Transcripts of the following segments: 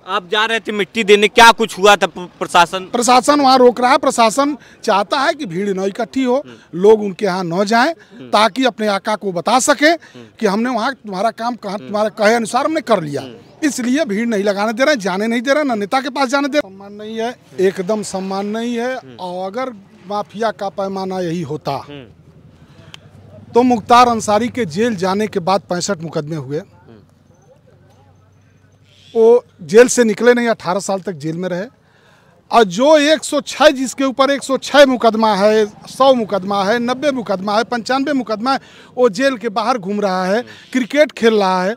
आप जा रहे थे मिट्टी देने, क्या कुछ हुआ था? प्रशासन वहाँ रोक रहा है। प्रशासन चाहता है कि भीड़ न इकट्ठी हो, लोग उनके यहाँ न जाएं, ताकि अपने आका को बता सके कि हमने वहाँ तुम्हारा काम तुम्हारे कहे अनुसार हमने कर लिया। इसलिए भीड़ नहीं लगाने दे रहे, जाने नहीं दे रहे, न नेता के पास जाने दे रहे। सम्मान नहीं है, एकदम सम्मान नहीं है। और अगर माफिया का पैमाना यही होता तो मुख्तार अंसारी के जेल जाने के बाद 65 मुकदमे हुए, वो जेल से निकले नहीं, 18 साल तक जेल में रहे। और जो 106 जिसके ऊपर 106 मुकदमा है, 100 मुकदमा है, 90 मुकदमा है, 95 मुकदमा है, वो जेल के बाहर घूम रहा है, क्रिकेट खेल रहा है।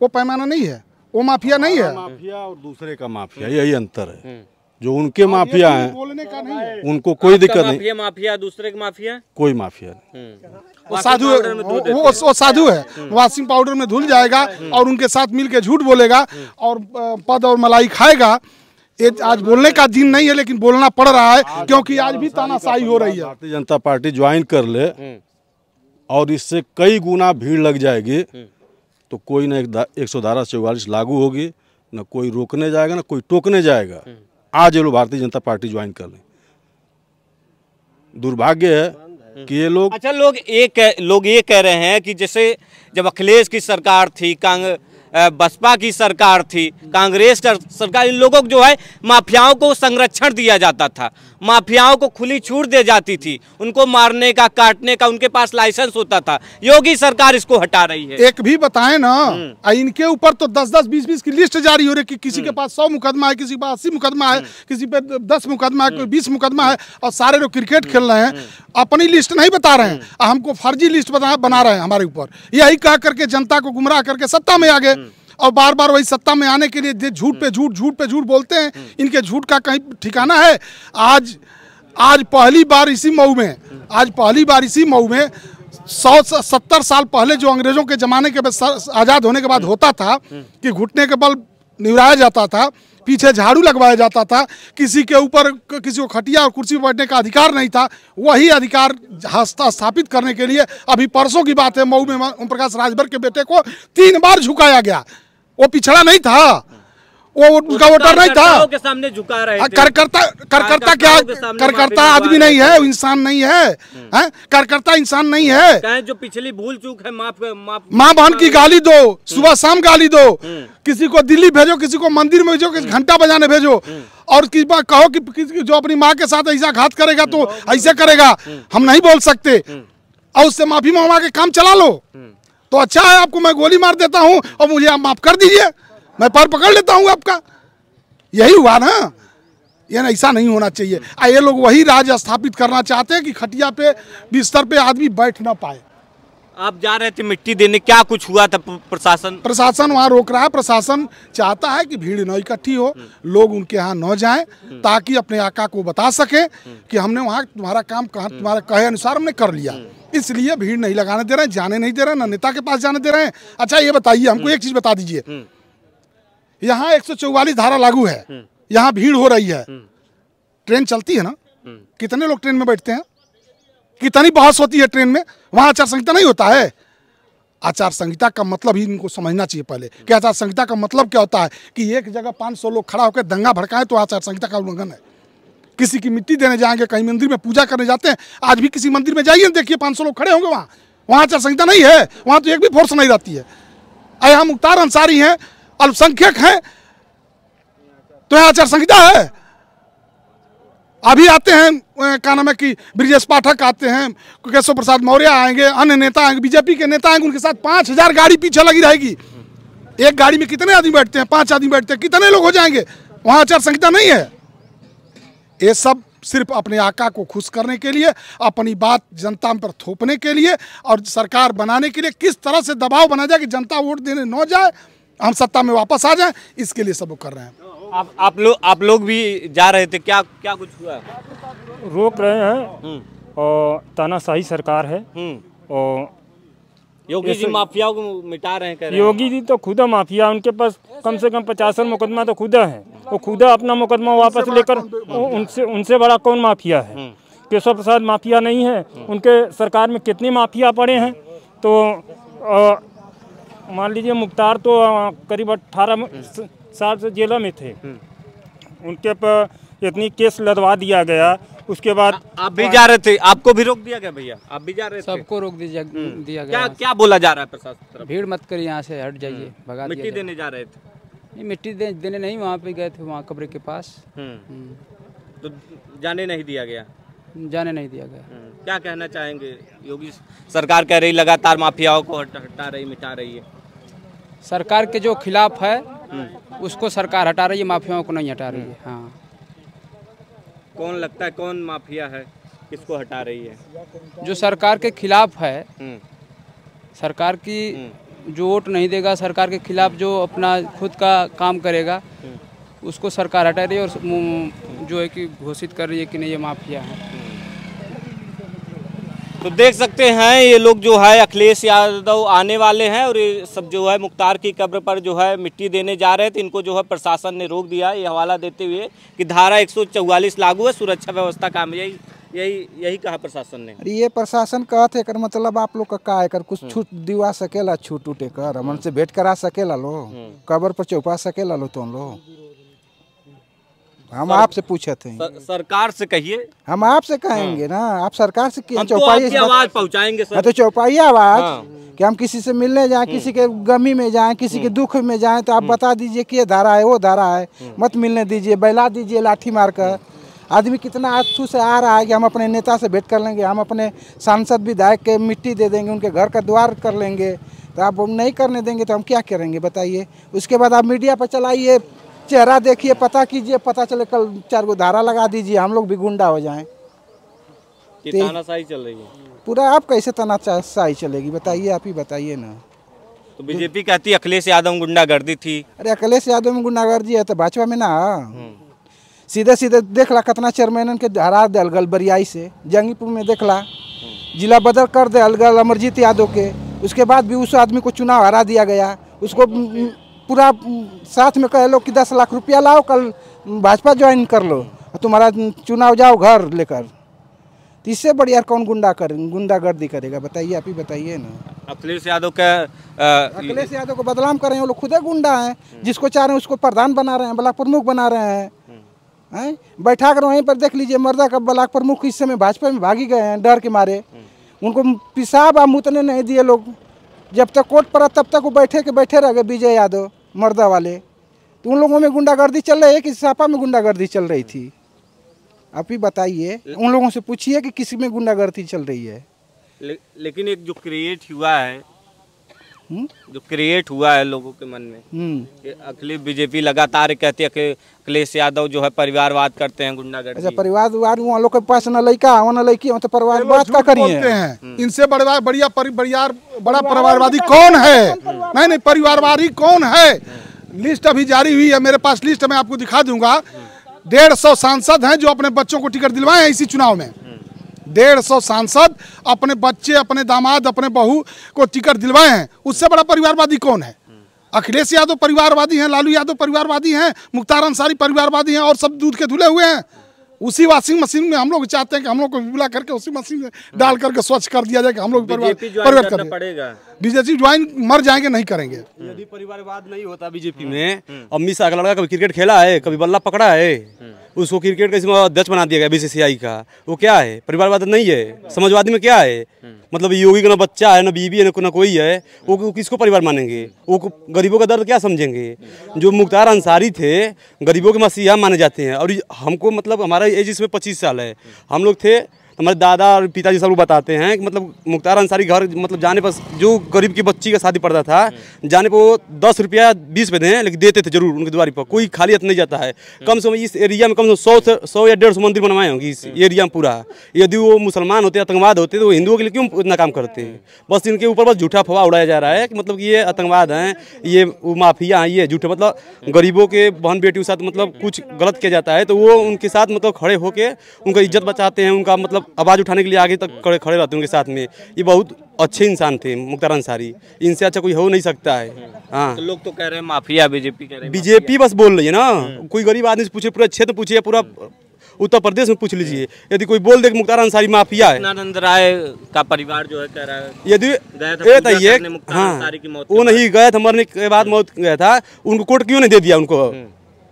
वो पैमाना नहीं है, वो माफिया नहीं है। माफिया और दूसरे का माफिया, यही अंतर है। जो उनके माफिया हैं बोलने का नहीं है, उनको कोई दिक्कत नहीं। माफिया दूसरे का माफिया, कोई माफिया नहीं। वो साधु वो साधु है, वॉशिंग पाउडर में धुल जाएगा और उनके साथ मिलके झूठ बोलेगा और पद और मलाई खाएगा। ये आज बोलने का दिन नहीं है, लेकिन बोलना पड़ रहा है, क्योंकि आज भी तानाशाही हो रही है। भारतीय जनता पार्टी ज्वाइन कर ले और इससे कई गुना भीड़ लग जाएगी, तो कोई न 144 लागू होगी, न कोई रोकने जाएगा, न कोई टोकने जाएगा। आज ये लोग भारतीय जनता पार्टी ज्वाइन कर लें। दुर्भाग्य है कि ये लोग, अच्छा, लोग ये कह रहे हैं कि जैसे जब अखिलेश की सरकार थी, बसपा की सरकार थी, कांग्रेस का सरकार, इन लोगों को जो है माफियाओं को संरक्षण दिया जाता था, माफियाओं को खुली छूट दी जाती थी, उनको मारने का, काटने का उनके पास लाइसेंस होता था। योगी सरकार इसको हटा रही है। एक भी बताएं ना, इनके ऊपर तो 10-10, 20-20 की लिस्ट जारी हो रही है कि किसी के पास 100 मुकदमा है, किसी के पास 80 मुकदमा है, किसी पे 10 मुकदमा है, कोई 20 मुकदमा है, और सारे लोग क्रिकेट खेल रहे हैं। अपनी लिस्ट नहीं बता रहे हैं, हमको फर्जी लिस्ट बना रहे हैं हमारे ऊपर। यही कह करके जनता को गुमराह करके सत्ता में आ गए, और बार बार वही सत्ता में आने के लिए झूठ पे झूठ बोलते हैं। इनके झूठ का कहीं ठिकाना है? आज पहली बार इसी मऊ में 170 साल पहले जो अंग्रेजों के जमाने के आज़ाद होने के बाद होता था कि घुटने के बल निवराया जाता था, पीछे झाड़ू लगवाया जाता था, किसी के ऊपर किसी को खटिया और कुर्सी पर बैठने का अधिकार नहीं था, वही अधिकार स्थापित करने के लिए अभी परसों की बात है, मऊ में ओम प्रकाश राजभर के बेटे को 3 बार झुकाया गया। वो पिछड़ा नहीं था, वो उनका वोटर नहीं था, के सामने झुका रहे थे। करकर्ता क्या? करकर्ता आदमी नहीं है, इंसान नहीं है, करकर्ता इंसान नहीं है। जो पिछली भूल चूक है माँ बहन की गाली दो, सुबह शाम गाली दो, किसी को दिल्ली भेजो, किसी को मंदिर में भेजो, किसी घंटा बजाने भेजो, और किसी बार कहो कि जो अपनी माँ के साथ ऐसा घात करेगा तो ऐसे करेगा, हम नहीं बोल सकते, और उससे माफी मांगा के काम चला लो तो अच्छा है। आपको मैं गोली मार देता हूँ और मुझे आप माफ कर दीजिए, मैं पैर पकड़ लेता हूँ आपका। यही हुआ ना, ये ऐसा नहीं होना चाहिए। ये लोग वही राज स्थापित करना चाहते हैं कि खटिया पे, बिस्तर पे आदमी बैठ ना पाए। आप जा रहे थे मिट्टी देने, क्या कुछ हुआ था? प्रशासन वहाँ रोक रहा है। प्रशासन चाहता है कि भीड़ न इकट्ठी हो, लोग उनके यहाँ न जाएं, ताकि अपने आका को बता सके कि हमने वहाँ तुम्हारा काम तुम्हारे कहे अनुसार हमने कर लिया। इसलिए भीड़ नहीं लगाने दे रहे, जाने नहीं दे रहे, न नेता के पास जाने दे रहे हैं। अच्छा, ये बताइए, हमको एक चीज बता दीजिए, यहाँ 144 धारा लागू है, यहाँ भीड़ हो रही है, ट्रेन चलती है ना, कितने लोग ट्रेन में बैठते हैं, कितनी बहस होती है ट्रेन में? वहाँ आचार संहिता नहीं होता है? आचार संहिता का मतलब ही इनको समझना चाहिए पहले कि आचार संहिता का मतलब क्या होता है। कि एक जगह 500 लोग खड़ा होकर दंगा भड़काए तो आचार संहिता का उल्लंघन है। किसी की मिट्टी देने जाएंगे, कहीं मंदिर में पूजा करने जाते हैं, आज भी किसी मंदिर में जाइए, देखिए 500 लोग खड़े होंगे, वहाँ आचार संहिता नहीं है, वहाँ तो एक भी फोर्स नहीं रहती है। यहाँ मुख्तार अंसारी हैं, अल्पसंख्यक हैं, तो यहाँ आचार संहिता है? अभी आते हैं, क्या नाम है कि ब्रिजेश पाठक आते हैं, केशव प्रसाद मौर्य आएंगे, अन्य नेता आएंगे, बीजेपी के नेता आएंगे, उनके साथ 5000 गाड़ी पीछे लगी रहेगी। एक गाड़ी में कितने आदमी बैठते हैं? 5 आदमी बैठते हैं, कितने लोग हो जाएंगे? वहाँ आचार संहिता नहीं है। ये सब सिर्फ अपने आका को खुश करने के लिए, अपनी बात जनता पर थोपने के लिए और सरकार बनाने के लिए, किस तरह से दबाव बना जाए कि जनता वोट देने न जाए, हम सत्ता में वापस आ जाएं, इसके लिए सब कर रहे हैं। आप लोग भी जा रहे थे, क्या कुछ हुआ? रोक रहे हैं और तानाशाही सरकार है, और योगी जी माफियाओं को मिटा रहे हैं, कह रहे हैं। योगी जी तो खुदा माफिया, उनके पास कम से कम 50 मुकदमा तो खुदा है, वो खुदा अपना मुकदमा वापस लेकर, उनसे बड़ा कौन माफिया है? केशव प्रसाद माफिया नहीं है, उनके सरकार में कितने माफिया पड़े हैं। तो मान लीजिए मुख्तार तो करीब 18 साल से जेल में थे, उनके पर इतनी केस लदवा दिया गया। उसके बाद आप भी जा रहे थे, आपको भी रोक दिया गया भैया? आप भी जा रहे थे? सबको रोक दिया क्या गया। क्या बोला जा रहा है प्रशासन तरफ? भीड़ मत करिए, यहाँ से हट जाइए, भगा दिया मिट्टी जाए। देने जा रहे थे? नहीं, मिट्टी देने नहीं, वहाँ पे गए थे, वहाँ कब्र के पास। तो जाने नहीं दिया गया? जाने नहीं दिया गया। क्या कहना चाहेंगे? योगी सरकार कह रही लगातार माफियाओं को हटा रही, मिटा रही है। सरकार के जो खिलाफ है उसको सरकार हटा रही है, माफियाओं को नहीं हटा रही है। हाँ, कौन लगता है कौन माफिया है, किसको हटा रही है? जो सरकार के खिलाफ है, सरकार की जो वोट नहीं देगा, सरकार के खिलाफ जो अपना खुद का काम करेगा, उसको सरकार हटा रही है और जो है कि घोषित कर रही है कि नहीं ये माफिया है। तो देख सकते हैं ये लोग जो है अखिलेश यादव आने वाले हैं और ये सब जो है मुख्तार की कब्र पर जो है मिट्टी देने जा रहे थे। इनको जो है प्रशासन ने रोक दिया, ये हवाला देते हुए कि धारा 144 लागू है, सुरक्षा व्यवस्था काम, यही कहा प्रशासन ने। ये प्रशासन कहते कर मतलब आप लोग का कर कुछ छूट दिवा सकेला, छूट उठे कर हमन से भेंट करा सकेला लो, कब्र पर चौपा सकेला लो तुम लोग। हम आपसे पूछे थे, सरकार से कहिए। हम आपसे कहेंगे ना, आप सरकार से हम तो आपकी आवाज पहुंचाएंगे सर। तो चौपाई आवाज कि हम किसी से मिलने जाएं, किसी के गमी में जाएं, किसी के दुख में जाएं, तो आप बता दीजिए कि ये धारा है, वो धारा है, मत मिलने दीजिए, बैला दीजिए लाठी मार कर। आदमी कितना आंसू से आ रहा है कि हम अपने नेता से भेंट कर लेंगे, हम अपने सांसद विधायक के मिट्टी दे देंगे, उनके घर का द्वार कर लेंगे। तो आप नहीं करने देंगे तो हम क्या करेंगे बताइए। उसके बाद आप मीडिया पर चलाइए, चेहरा देखिए, पता कीजिए, पता चले कल 4 गो धारा लगा दीजिए, हम लोग भी गुंडा हो जाएं। तानाशाही चल रही है पूरा। आप कैसे तानाशाही चलेगी बताइए, आप ही बताइए ना। तो बीजेपी कहती है अखिलेश यादव में गुंडागर्दी थी। अरे अखिलेश यादव में गुंडागर्दी है तो भाजपा में ना। सीधे सीधे देख ला कितना चेयरमैन के हरा दे अलगल बरियाई से, जंगीपुर में देख ला जिला बदल कर दे अलगल अमरजीत यादव के। उसके बाद भी उस आदमी को चुनाव हरा दिया गया। उसको पूरा साथ में कह लो कि 10 लाख रुपया लाओ, कल भाजपा ज्वाइन कर लो, तुम्हारा चुनाव जाओ घर लेकर। तो इससे बढ़िया कौन गुंडागर्दी करेगा बताइए, आप ही बताइए ना। अखिलेश यादव का अखिलेश यादव को बदनाम कर रहे हैं वो लोग, खुदे गुंडा हैं। जिसको चाह रहे हैं उसको प्रधान बना रहे हैं, ब्लॉक प्रमुख बना रहे हैं। बैठा कर वहीं पर देख लीजिए, मर्दा का ब्लॉक प्रमुख इस समय भाजपा में भागी गए हैं डर के मारे। उनको पेशाब मुतने नहीं दिए लोग। जब तक कोर्ट पड़ा तब तक वो बैठे रह गए विजय यादव मर्दा वाले। तो उन लोगों में गुंडागर्दी चल रही है कि सापा में गुंडागर्दी चल रही थी, आप ही बताइए। उन लोगों से पूछिए कि किसी में गुंडागर्दी चल रही है। लेकिन एक जो क्रिएट हुआ है, जो क्रिएट हुआ है लोगों के मन में, अखिलेश बीजेपी लगातार कहती है कि अखिलेश यादव जो है परिवारवाद करते हैं, गुंडागर्दी। अच्छा, परिवारवाद वहाँ लोग के पास न लड़का न लड़की, तो परिवारवाद का करिए। इनसे बड़ा परिवारवादी कौन है? नहीं, परिवारवादी कौन है? लिस्ट अभी जारी हुई है, मेरे पास लिस्ट मैं आपको दिखा दूंगा। 150 सांसद हैं जो अपने बच्चों को टिकट दिलवाए हैं इसी चुनाव में। 150 सांसद अपने बच्चे, अपने दामाद, अपने बहू को टिकट दिलवाए हैं। उससे बड़ा परिवारवादी कौन है? अखिलेश यादव परिवारवादी हैं, लालू यादव परिवारवादी हैं, मुख्तार अंसारी परिवारवादी हैं, और सब दूध के धुले हुए हैं। उसी वॉशिंग मशीन में हम लोग चाहते हैं कि हम लोग को बुला करके उसी मशीन में डाल करके स्वच्छ कर दिया जाए कि हम लोग परिवार करें। बीजेपी ज्वाइन मर जाएंगे, नहीं करेंगे। यदि परिवारवाद नहीं होता बीजेपी में, अमित शाह का लड़का कभी क्रिकेट खेला है, कभी बल्ला पकड़ा है, उसको क्रिकेट का अध्यक्ष बना दिया गया बीसीसीआई का, वो क्या है? परिवारवाद नहीं है। समाजवादी में क्या है? मतलब योगी का ना बच्चा है, ना बीवी है, ना कोई है, वो किसको परिवार मानेंगे? वो गरीबों का दर्द क्या समझेंगे? जो मुख्तार अंसारी थे गरीबों के मसीहा माने जाते हैं। और हमको मतलब हमारा एज इसमें 25 साल है, हम लोग थे, हमारे दादा और पिताजी सब लोग बताते हैं कि मतलब मुख्तार अंसारी घर मतलब जाने पर जो गरीब की बच्ची का शादी पड़ता था, जाने पर वो 10 रुपया 20 पे दें, लेकिन देते थे जरूर उनके द्वार पर। कोई खाली हाथ नहीं जाता है। कम से कम इस एरिया में कम से कम 100 या 150 मंदिर बनवाए होंगे इस एरिया में पूरा। यदि वो मुसलमान होते, आतंकवाद होते, तो वो हिंदुओं के लिए क्यों इतना काम करते हैं? बस इनके ऊपर बस झूठा फवा उड़ाया जा रहा है कि मतलब ये आतंकवाद हैं, ये माफिया हैं, ये झूठे मतलब गरीबों के बहन बेटियों के साथ मतलब कुछ गलत किया जाता है तो वो उनके साथ मतलब खड़े होकर उनका इज्जत बचाते हैं, उनका मतलब आवाज़ उठाने के लिए आगे तक खड़े रहते हैं उनके साथ में। ये बहुत अच्छे इंसान थे मुख्तार अंसारी, इनसे अच्छा कोई हो नहीं सकता है। हाँ, तो लोग तो कह रहे हैं माफिया, बीजेपी कह रहे हैं बीजेपी बस बोल रही है ना। कोई गरीब आदमी से पूछे, पूरा क्षेत्र पूछिए, पूरा उत्तर प्रदेश में पूछ लीजिए, यदि कोई बोल दे कि मुख्तार अंसारी माफिया है। आनंद राय का परिवार जो है कह रहा है यदि गया था ये हाँ वो नहीं गया था, मरने के बाद मौत गया था, उनको कोर्ट क्यों नहीं दे दिया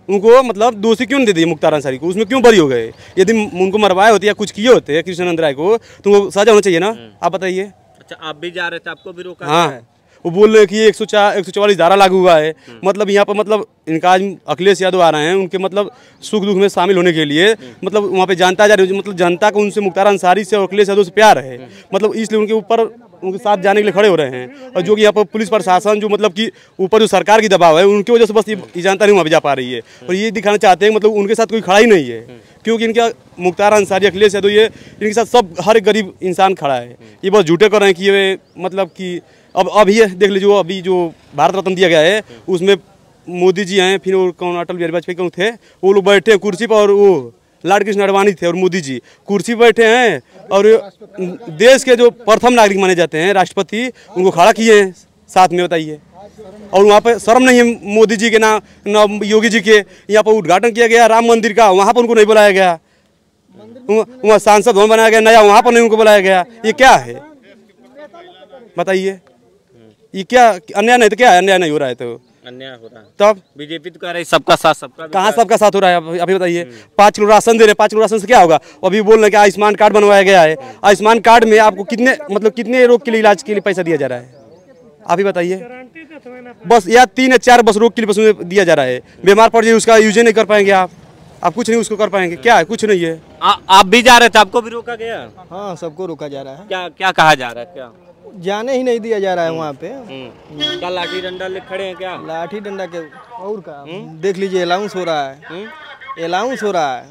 उनको मतलब दोषी क्यों नहीं दे दिया मुख्तार अंसारी को, उसमें क्यों बरी हो गए? यदि उनको मरवाए होते या कुछ किए होते कृष्णानंद राय को तो उनको सजा होना चाहिए ना। आप बताइए। अच्छा आप भी जा रहे थे, आपको भी रोका हाँ है? वो बोल रहे हैं कि 144 धारा लागू हुआ है, मतलब यहाँ पर मतलब इनका आज अखिलेश यादव आ रहे हैं उनके मतलब सुख दुख में शामिल होने के लिए, मतलब वहाँ पे जनता जा रही है, मतलब जनता को उनसे मुख्तार अंसारी से और अखिलेश यादव से प्यार है, मतलब इसलिए उनके ऊपर उनके साथ जाने के लिए खड़े हो रहे हैं। और जो कि यहाँ पर पुलिस प्रशासन जो मतलब कि ऊपर जो सरकार की दबाव है उनकी वजह से बस ये जनता नहीं वहाँ पे जा पा रही है। और ये दिखाना चाहते हैं मतलब उनके साथ कोई खड़ा ही नहीं है, क्योंकि इनका मुख्तार अंसारी अखिलेश यादव ये इनके साथ सब हर एक गरीब इंसान खड़ा है। ये बस झूठे कर रहे हैं कि ये मतलब कि अब ये देख लीजिए अभी जो भारत रत्न दिया गया है उसमें मोदी जी हैं, फिर और कौन अटल बिहारी वाजपेयी कौन थे, वो लोग बैठे हैं कुर्सी पर, और वो लाल कृष्ण आडवाणी थे और मोदी जी कुर्सी पर बैठे हैं, और देश के जो प्रथम नागरिक माने जाते हैं राष्ट्रपति उनको खड़ा किए हैं साथ में, बताइए। और वहाँ पे शर्म नहीं है मोदी जी के ना योगी जी के। यहाँ पर उद्घाटन किया गया राम मंदिर का, वहाँ पर उनको नहीं बुलाया गया, वहाँ सांसद भवन बनाया गया नया, वहाँ पर नहीं उनको बुलाया गया। ये क्या है बताइए? ये क्या अन्याय नहीं तो क्या है? अन्याय नहीं हो रहा है तो अन्याय हो रहा है। तब बीजेपी तो कह रही है सबका साथ सबका कहाँ सबका साथ हो रहा है? अभी बताइए। 5 किलो राशन दे रहे हैं, 5 किलो राशन से क्या होगा? अभी बोल रहे हैं कि आयुष्मान कार्ड बनवाया गया है, आयुष्मान कार्ड में आपको कितने मतलब कितने रोग के लिए इलाज के लिए पैसा दिया जा रहा है? आप ही बताइए। बस या 3 या 4 बस रोग के लिए बस दिया जा रहा है, बीमार पड़ जाए उसका यूज नहीं कर पाएंगे आप कुछ नहीं उसको कर पाएंगे। क्या है? कुछ नहीं है। आप भी जा रहे थे, आपको भी रोका गया? हाँ सबको रोका जा रहा है। क्या क्या कहा जा रहा है? क्या जाने ही नहीं दिया जा रहा है वहाँ पे। क्या लाठी डंडा ले खड़े हैं क्या? लाठी डंडा के और का देख लीजिए, अलाउंस हो रहा है, अलाउंस हो रहा है।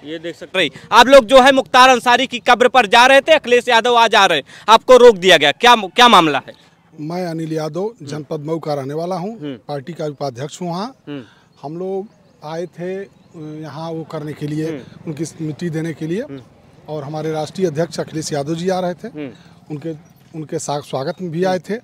ये देख सकते हैं आप लोग जो है मुख्तार अंसारी की कब्र पर जा रहे थे, अखिलेश यादव आज आ रहे हैं, आपको रोक दिया गया, क्या मामला है? मैं अनिल यादव जनपद मऊ का रहने वाला हूँ, पार्टी का उपाध्यक्ष हूँ। वहाँ हम लोग आए थे यहाँ वो करने के लिए, उनकी मिट्टी देने के लिए, और हमारे राष्ट्रीय अध्यक्ष अखिलेश यादव जी आ रहे थे, उनके साथ स्वागत में भी आए थे।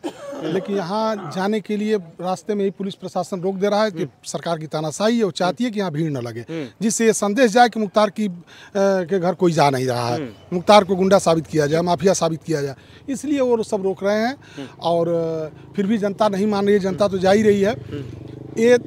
लेकिन यहाँ जाने के लिए रास्ते में ही पुलिस प्रशासन रोक दे रहा है कि सरकार की तानाशाही है, वो चाहती है कि यहाँ भीड़ न लगे, जिससे ये संदेश जाए कि मुख्तार के घर कोई जा नहीं रहा है, मुख्तार को गुंडा साबित किया जाए, माफिया साबित किया जाए, इसलिए वो सब रोक रहे हैं। और फिर भी जनता नहीं मान रही है, जनता तो जा ही रही है। ये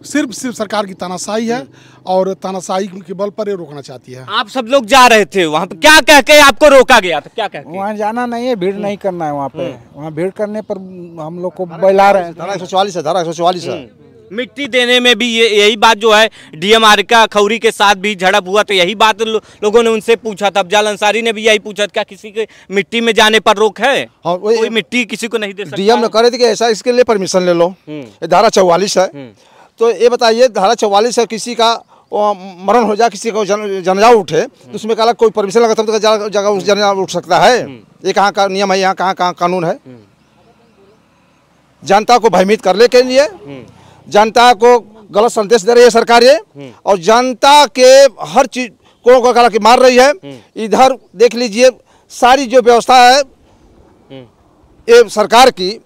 सिर्फ सरकार की तानाशाही है और तानाशाही के बल पर ये रोकना चाहती है। आप सब लोग जा रहे थे वहाँ पे, क्या कह के आपको रोका गया था? क्या कह के? वहाँ जाना नहीं है, भीड़ नहीं करना है वहाँ पे। वहाँ भीड़ करने पर हम लोग को बुला रहे हैं। धारा 144 है, धारा 144 है। मिट्टी देने में भी यही बात जो है डीएम आरिका खौरी के साथ भी झड़प हुआ, तो यही बात लोगों ने उनसे पूछा था। अफजाल अंसारी ने भी यही पूछा, क्या किसी के मिट्टी में जाने पर रोक है? कोई मिट्टी किसी को नहीं दे सकता। डीएम ने कह रहे थे कि ऐसा इसके लिए परमिशन ले लो, धारा 44 है। तो ये बताइए, धारा 44 है, किसी का मरण हो जाए, किसी को जनजाव उठे, तो उसमें कहा कोई परमिशन लगा तब तो जगह उस जनजाव उठ सकता है? ये कहाँ का नियम है? यहाँ कहाँ कानून है? जनता को भयभीत करने के लिए, जनता को गलत संदेश दे रही है सरकार ये, और जनता के हर चीज को गला के मार रही है। इधर देख लीजिए, सारी जो व्यवस्था है ये सरकार की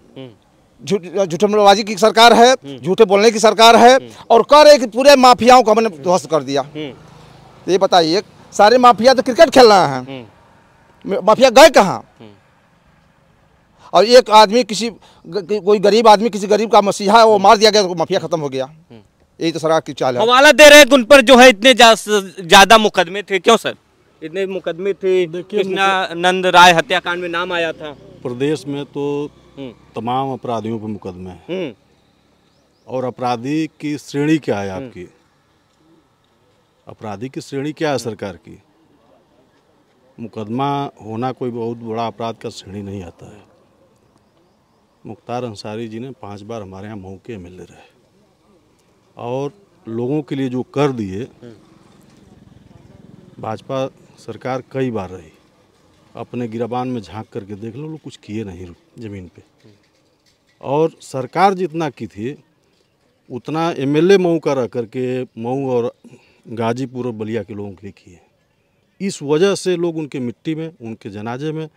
झूठबाजी की सरकार है, झूठे बोलने की सरकार है, और कह रहे कि पूरे माफियाओं को हमने ध्वस्त कर दिया। तो ये बताइए, सारे माफिया तो क्रिकेट खेल रहे हैं, माफिया गए कहाँ? और एक आदमी कोई गरीब आदमी किसी गरीब का मसीहा वो मार दिया गया तो माफिया खत्म हो गया। यही तो सरकार की चाल है। हवाला दे रहे हैं उन पर जो है इतने ज्यादा मुकदमे थे। क्यों सर इतने मुकदमे थे? कृष्णानंद राय हत्याकांड में नाम आया था। प्रदेश में तो तमाम अपराधियों पर मुकदमे हैं, और अपराधी की श्रेणी क्या है आपकी? अपराधी की श्रेणी क्या है सरकार की? मुकदमा होना कोई बहुत बड़ा अपराध का श्रेणी नहीं आता है। मुख्तार अंसारी जी ने 5 बार हमारे यहाँ मऊ के एमएलए रहे, और लोगों के लिए जो कर दिए, भाजपा सरकार कई बार रही, अपने गिराबान में झांक करके देख लो, लोग कुछ किए नहीं ज़मीन पे। और सरकार जितना की थी उतना एमएलए मऊ का रह करके मऊ और गाजीपुर और बलिया के लोगों के लिए किए। इस वजह से लोग उनके मिट्टी में, उनके जनाजे में,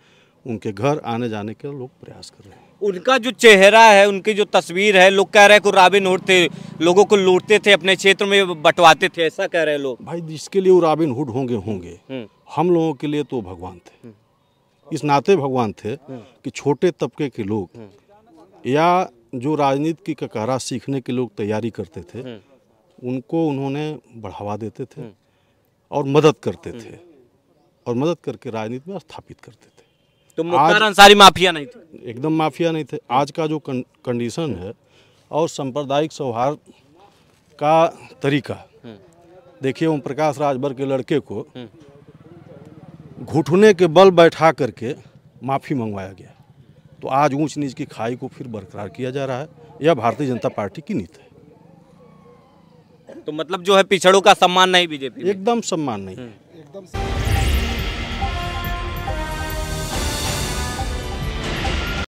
उनके घर आने जाने के लोग प्रयास कर रहे हैं। उनका जो चेहरा है, उनकी जो तस्वीर है, लोग कह रहे हैं कि रॉबिन हुड थे, लोगों को लूटते थे, अपने क्षेत्र में बंटवाते थे, ऐसा कह रहे हैं लोग। भाई जिसके लिए वो रॉबिन हुड होंगे हम लोगों के लिए तो भगवान थे। इस नाते भगवान थे कि छोटे तबके के लोग या जो राजनीति की ककहरा सीखने के लोग तैयारी करते थे, उनको उन्होंने बढ़ावा देते थे और मदद करते थे, और मदद करके राजनीति में स्थापित करते थे। तो मुख्तार अंसारी माफिया नहीं थे? एकदम माफिया नहीं थे। आज का जो कंडीशन है और सांप्रदायिक सौहार्द का तरीका देखिए, ओम प्रकाश राजभर के लड़के को घुटने के बल बैठा करके माफ़ी मंगवाया गया, तो आज ऊंच नीच की खाई को फिर बरकरार किया जा रहा है। यह भारतीय जनता पार्टी की नीति है। तो मतलब जो है पिछड़ों का सम्मान नहीं बीजेपी? एकदम सम्मान नहीं। एकदम